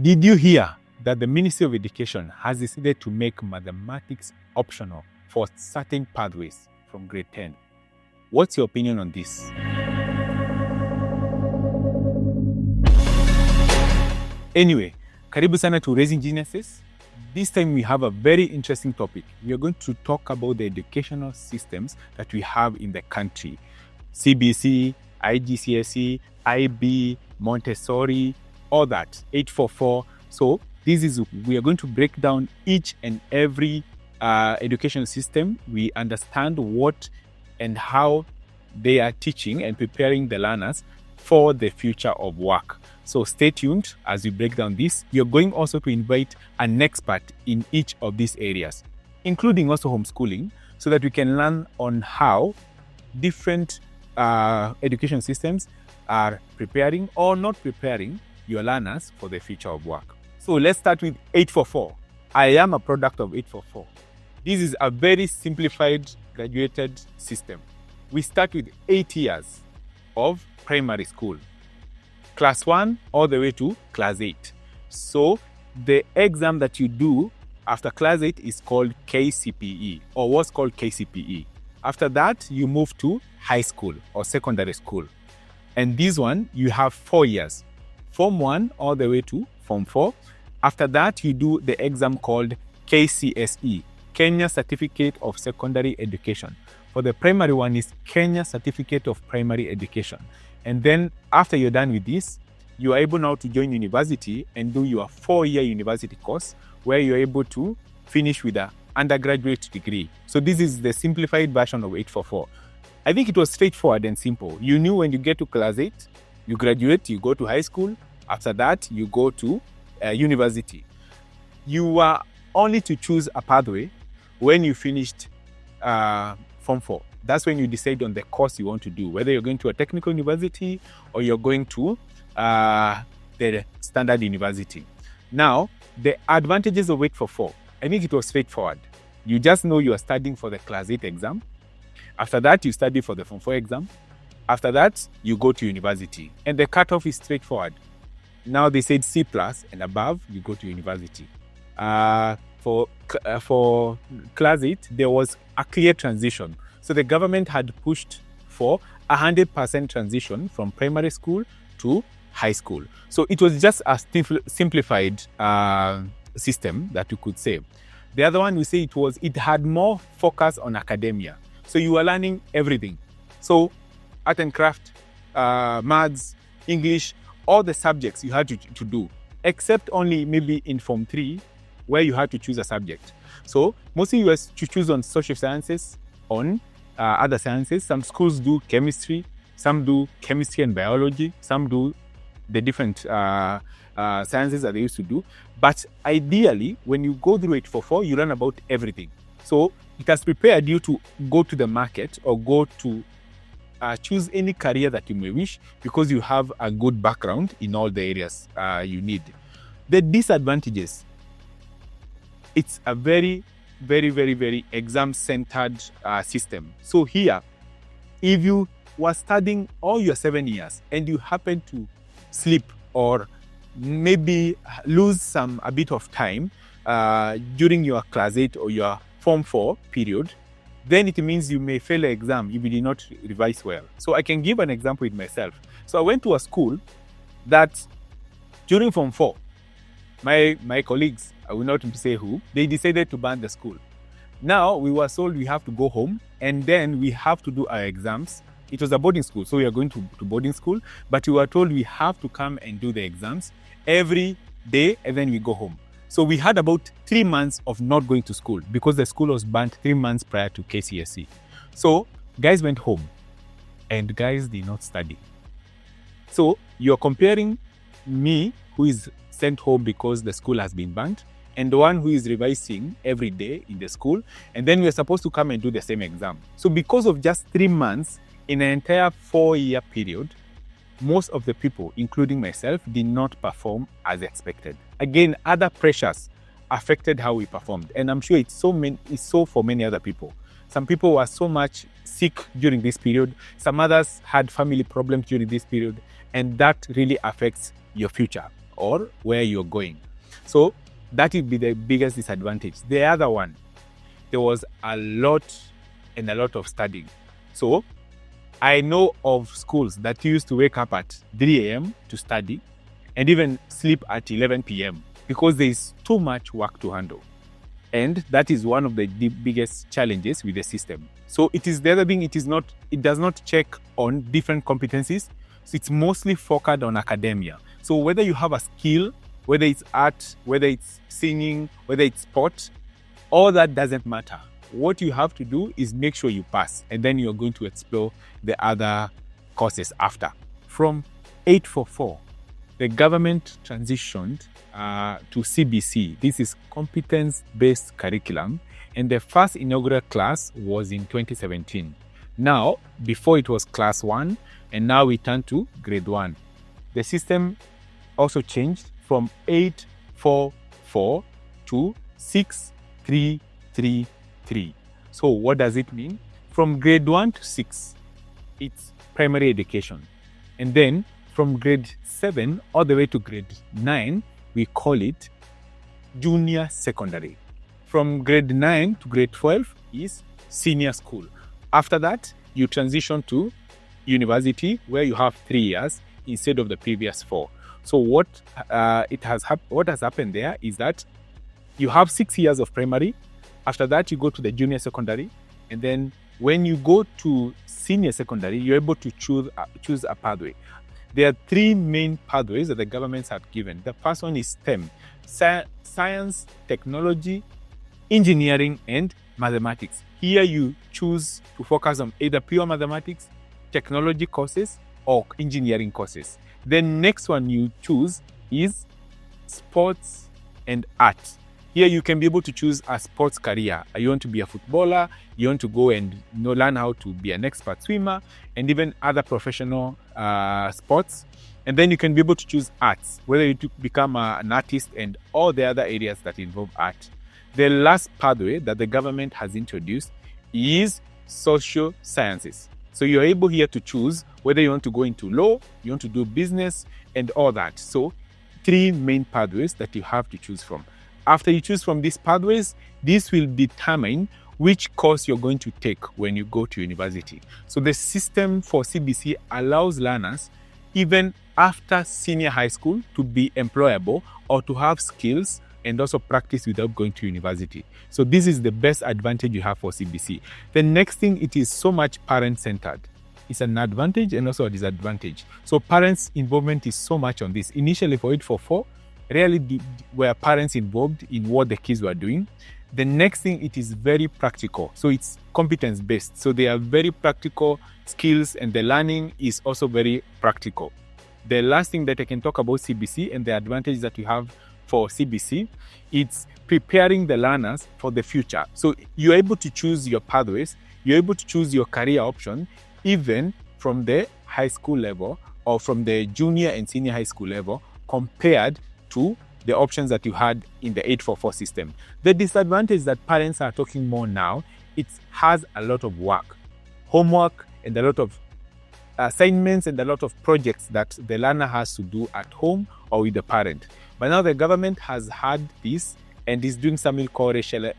Did you hear that the Ministry of Education has decided to make mathematics optional for certain pathways from grade 10? What's your opinion on this? Anyway, karibu sana to Raising Geniuses. This time we have a very interesting topic. We are going to talk about the educational systems that we have in the country. CBC, IGCSE, IB, Montessori, all that, 844. So we are going to break down each and every education system. We understand what and how they are teaching and preparing the learners for the future of work. So stay tuned as we break down this. You're going also to invite an expert in each of these areas, including also homeschooling, so that we can learn on how different education systems are preparing or not preparing your learners for the future of work. So let's start with 844. I am a product of 844. This is a very simplified graduated system. We start with 8 years of primary school, class 1 all the way to class 8. So the exam that you do after class 8 is called KCPE, or what's called KCPE. After that, you move to high school or secondary school. And this one, you have 4 years, Form 1 all the way to Form 4. After that, you do the exam called KCSE, Kenya Certificate of Secondary Education. For the primary one is Kenya Certificate of Primary Education. And then after you're done with this, you are able now to join university and do your 4-year university course, where you're able to finish with an undergraduate degree. So this is the simplified version of 844. I think it was straightforward and simple. You knew when you get to class 8, you graduate, you go to high school. After that, you go to university. You were only to choose a pathway when you finished Form 4. That's when you decide on the course you want to do, whether you're going to a technical university or you're going to the standard university. Now, the advantages of 844, I think it was straightforward. You just know you are studying for the class 8 exam. After that, you study for the Form 4 exam. After that, you go to university. And the cutoff is straightforward. Now they said C+ and above, you go to university. For class 8, there was a clear transition. So the government had pushed for 100% transition from primary school to high school. So it was just a simplified system that you could say. The other one, we say it had more focus on academia. So you were learning everything. So art and craft, maths, English, all the subjects you had to do, except only maybe in Form 3, where you had to choose a subject. So mostly you were to choose on social sciences, on other sciences. Some schools do chemistry, some do chemistry and biology, some do the different sciences that they used to do. But ideally, when you go through 844, you learn about everything. So it has prepared you to go to the market or go to choose any career that you may wish, because you have a good background in all the areas you need. The disadvantages, it's a very, very, very, very exam-centered system. So here, if you were studying all your 7 years and you happen to sleep or maybe lose a bit of time during your class 8 or your Form 4 period, then it means you may fail an exam if you did not revise well. So I can give an example with myself. So I went to a school that during Form 4, my colleagues, I will not say who, they decided to ban the school. Now we were told we have to go home and then we have to do our exams. It was a boarding school, so we are going to boarding school, but we were told we have to come and do the exams every day and then we go home. So we had about 3 months of not going to school because the school was banned 3 months prior to KCSE. So guys went home and guys did not study. So you're comparing me, who is sent home because the school has been banned, and the one who is revising every day in the school, and then we're supposed to come and do the same exam. So because of just 3 months in an entire 4-year period, most of the people, including myself, did not perform as expected. Again, other pressures affected how we performed. And I'm sure it's so for many other people. Some people were so much sick during this period. Some others had family problems during this period. And that really affects your future. or where you're going. So that would be the biggest disadvantage. The other one, there was a lot of studying. So I know of schools that used to wake up at 3 a.m. to study and even sleep at 11 p.m. because there is too much work to handle. And that is one of the biggest challenges with the system. So it is the other thing, it does not check on different competencies. So it's mostly focused on academia. So whether you have a skill, whether it's art, whether it's singing, whether it's sport, all that doesn't matter. What you have to do is make sure you pass, and then you're going to explore the other courses after. From 844, the government transitioned to CBC. This is competence-based curriculum, and the first inaugural class was in 2017. Now, before it was class 1, and now we turn to grade 1. The system also changed from 844 to 6333. So what does it mean? From grade 1 to 6, it's primary education. And then from grade 7 all the way to grade 9, we call it junior secondary. From grade 9 to grade 12 is senior school. After that, you transition to university, where you have 3 years instead of the previous 4. So what has happened there is that you have 6 years of primary. After that, you go to the junior secondary, and then when you go to senior secondary, you're able to choose a pathway. There are 3 main pathways that the governments have given. The first one is STEM: science, technology, engineering, and mathematics. Here you choose to focus on either pure mathematics, technology courses, or engineering courses. The next one you choose is sports and art. Here you can be able to choose a sports career. You want to be a footballer, you want to go and learn how to be an expert swimmer, and even other professional sports. And then you can be able to choose arts, whether you become an artist and all the other areas that involve art. The last pathway that the government has introduced is social sciences. So you're able here to choose whether you want to go into law, you want to do business, and all that. So 3 main pathways that you have to choose from. After you choose from these pathways, this will determine which course you're going to take when you go to university. So the system for CBC allows learners, even after senior high school, to be employable or to have skills and also practice without going to university. So this is the best advantage you have for CBC. The next thing, it is so much parent-centered. It's an advantage and also a disadvantage. So parents' involvement is so much on this. Initially for 844, rarely were parents involved in what the kids were doing. The next thing, it is very practical. So it's competence-based. So they are very practical skills, and the learning is also very practical. The last thing that I can talk about CBC and the advantage that you have for CBC, it's preparing the learners for the future. So you're able to choose your pathways, you're able to choose your career option, even from the high school level or from the junior and senior high school level, compared to the options that you had in the 844 system. The disadvantage is that parents are talking more now. It has a lot of work, homework, and a lot of assignments and a lot of projects that the learner has to do at home or with the parent. But now the government has had this and is doing something called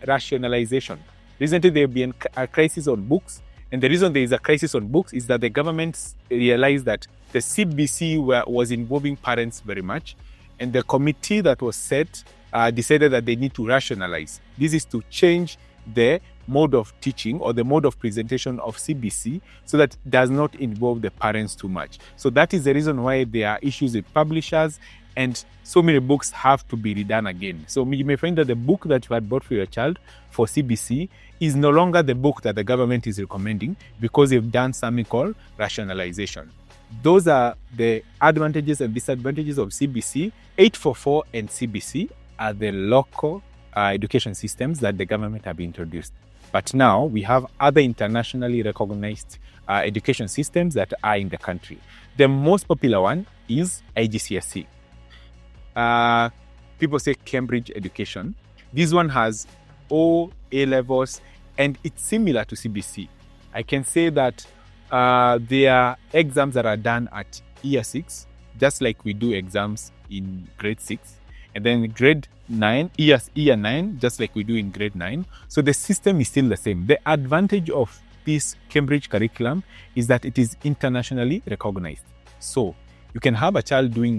rationalization. Recently, there have been a crisis on books. And the reason there is a crisis on books is that the government realized that the CBC was involving parents very much. And the committee that was set decided that they need to rationalize. This is to change the mode of teaching or the mode of presentation of CBC so that it does not involve the parents too much. So that is the reason why there are issues with publishers, and so many books have to be redone again. So you may find that the book that you had bought for your child for CBC is no longer the book that the government is recommending because they've done something called rationalization. Those are the advantages and disadvantages of CBC. 844 and CBC are the local education systems that the government have introduced. But now we have other internationally recognized education systems that are in the country. The most popular one is IGCSE. People say Cambridge education. This one has all A levels, and it's similar to CBC. I can say that there are exams that are done at year 6, just like we do exams in grade 6. And then grade 9, year 9, just like we do in grade 9. So the system is still the same. The advantage of this Cambridge curriculum is that it is internationally recognized. So you can have a child doing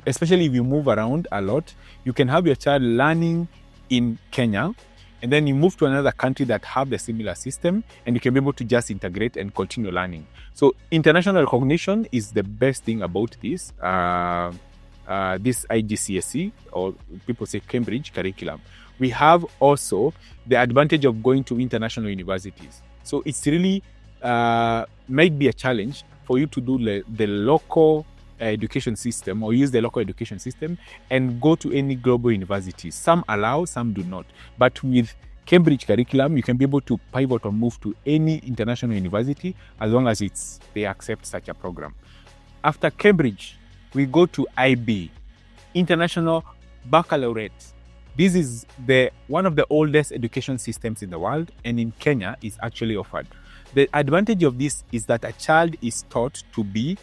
especially if you move around a lot, you can have your child learning in Kenya, and then you move to another country that have the similar system, and you can be able to just integrate and continue learning. So international recognition is the best thing about this this IGCSE, or people say Cambridge curriculum. We have also the advantage of going to international universities. So it's really might be a challenge for you to do the local education system, or use the local education system and go to any global universities. Some allow, some do not. But with Cambridge curriculum, you can be able to pivot or move to any international university as long as they accept such a program. After Cambridge, we go to IB, International Baccalaureate. This is one of the oldest education systems in the world, and in Kenya is actually offered. The advantage of this is that a child is taught to be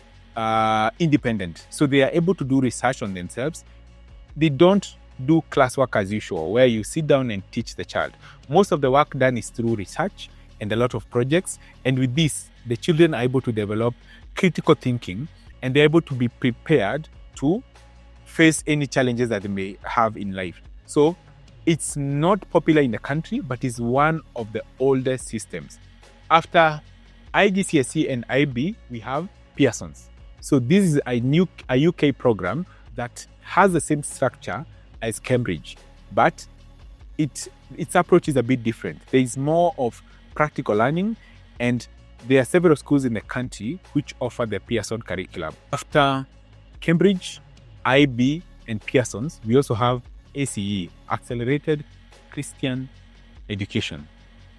independent. So they are able to do research on themselves. They don't do classwork as usual, where you sit down and teach the child. Most of the work done is through research and a lot of projects. And with this, the children are able to develop critical thinking, and they're able to be prepared to face any challenges that they may have in life. So it's not popular in the country, but it's one of the oldest systems. After IGCSE and IB, we have Pearson's. So this is a UK program that has the same structure as Cambridge, but its approach is a bit different. There is more of practical learning, and there are several schools in the country which offer the Pearson curriculum. After Cambridge, IB, and Pearson's, we also have ACE, Accelerated Christian Education.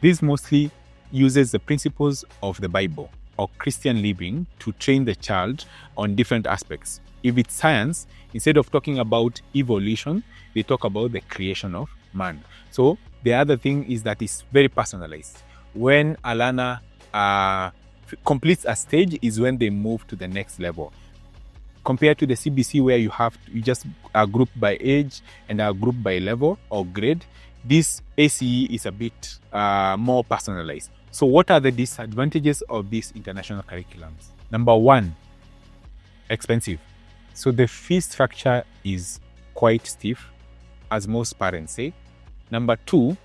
This mostly uses the principles of the Bible or Christian living to train the child on different aspects. If it's science, instead of talking about evolution, they talk about the creation of man. So the other thing is that it's very personalized. When a learner completes a stage is when they move to the next level. Compared to the CBC, where you just are grouped by age and are grouped by level or grade, this ACE is a bit more personalized. So what are the disadvantages of these international curriculums? Number one, expensive. So the fee structure is quite stiff, as most parents say. Number two,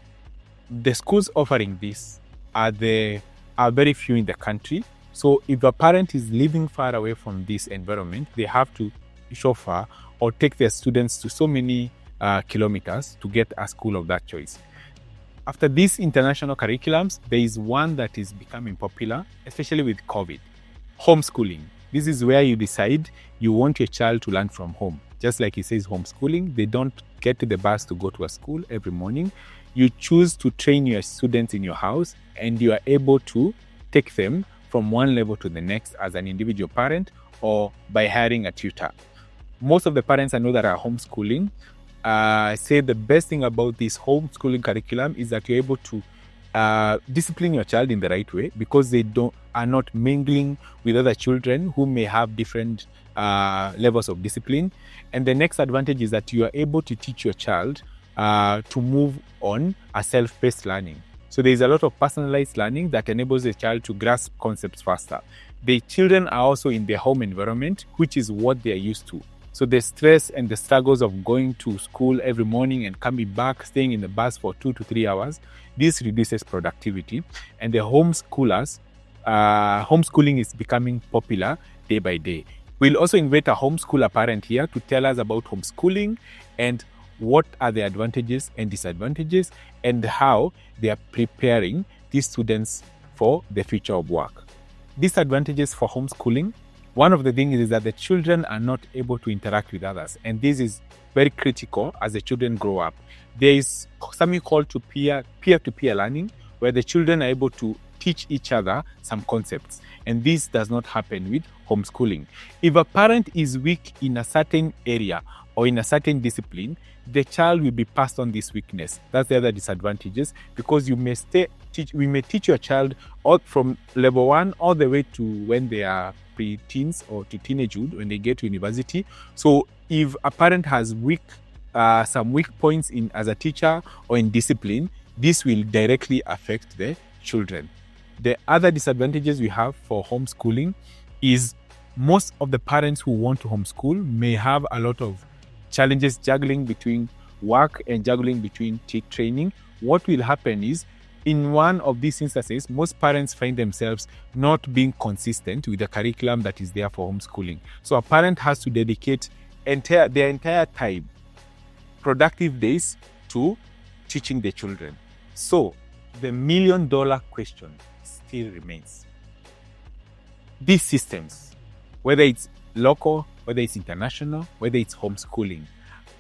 the schools offering this are very few in the country. So if a parent is living far away from this environment, they have to chauffeur or take their students to so many kilometers to get a school of that choice. After these international curriculums, there is one that is becoming popular, especially with COVID. Homeschooling. This is where you decide you want your child to learn from home. Just like it says homeschooling, they don't get to the bus to go to a school every morning. You choose to train your students in your house, and you are able to take them from one level to the next as an individual parent or by hiring a tutor. Most of the parents I know that are homeschooling say the best thing about this homeschooling curriculum is that you're able to discipline your child in the right way, because they are not mingling with other children who may have different levels of discipline. And the next advantage is that you are able to teach your child to move on a self-paced learning. So there is a lot of personalized learning that enables the child to grasp concepts faster. The children are also in their home environment, which is what they are used to. So the stress and the struggles of going to school every morning and coming back, staying in the bus for 2 to 3 hours, this reduces productivity. And the homeschooling is becoming popular day by day. We'll also invite a homeschooler parent here to tell us about homeschooling and what are the advantages and disadvantages, and how they are preparing these students for the future of work. Disadvantages for homeschooling. One of the things is that the children are not able to interact with others, and this is very critical as the children grow up. There is something called peer-to-peer learning, where the children are able to teach each other some concepts, and this does not happen with homeschooling. If a parent is weak in a certain area or in a certain discipline, the child will be passed on this weakness. That's the other disadvantages, because we may teach your child all from level 1 all the way to when they are pre-teens or to teenagehood when they get to university. So if a parent has some weak points in as a teacher or in discipline, this will directly affect the children. The other disadvantages we have for homeschooling is most of the parents who want to homeschool may have a lot of challenges juggling between work and juggling between training. What will happen is, in one of these instances, most parents find themselves not being consistent with the curriculum that is there for homeschooling. So a parent has to dedicate their entire time, productive days, to teaching the children. So the million-dollar question still remains. These systems, whether it's local, whether it's international, whether it's homeschooling,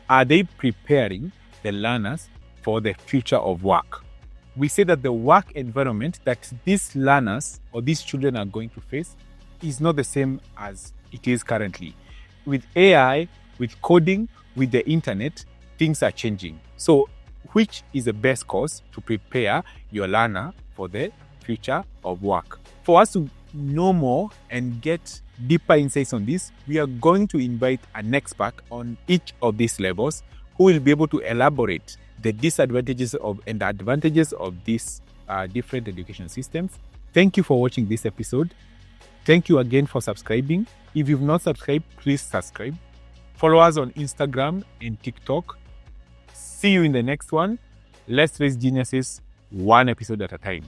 are they preparing the learners for the future of work? We say that the work environment that these learners or these children are going to face is not the same as it is currently. With AI, with coding, with the internet, things are changing. So which is the best course to prepare your learner for the future of work? For us to know more and get deeper insights on this, we are going to invite an expert on each of these levels who will be able to elaborate the disadvantages and the advantages of these different education systems. Thank you for watching this episode. Thank you again for subscribing. If you've not subscribed, please subscribe. Follow us on Instagram and TikTok. See you in the next one. Let's raise geniuses one episode at a time.